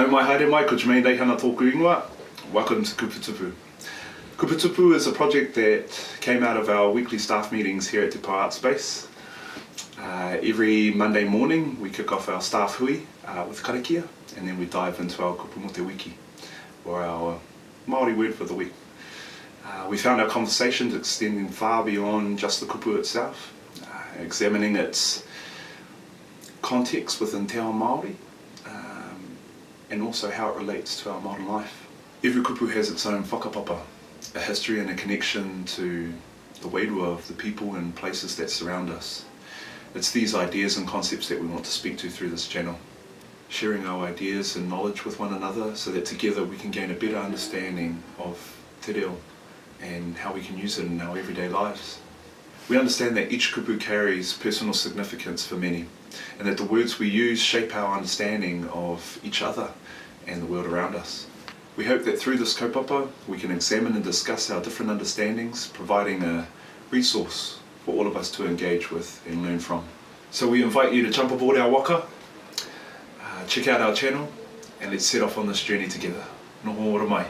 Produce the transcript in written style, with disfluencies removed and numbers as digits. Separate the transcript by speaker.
Speaker 1: Nau mai haere mai, ko te mei nei hana tōku ingoa. Welcome to Kupu Tupu. Kupu Tupu is a project that came out of our weekly staff meetings here at Depot Artspace. Every Monday morning we kick off our staff hui with karakia, and then we dive into our kupu mo te wiki, or our Māori word for the week. We found our conversations extending far beyond just the kupu itself, examining its context within te ao Māori, and also how it relates to our modern life. Every kupu has its own whakapapa, a history and a connection to the wairua of the people and places that surround us. It's these ideas and concepts that we want to speak to through this channel, sharing our ideas and knowledge with one another so that together we can gain a better understanding of te reo and how we can use it in our everyday lives. We understand that each kupu carries personal significance for many, and that the words we use shape our understanding of each other and the world around us. We hope that through this kaupapa we can examine and discuss our different understandings, providing a resource for all of us to engage with and learn from. So we invite you to jump aboard our waka, check out our channel, and let's set off on this journey together. Noho ora mai.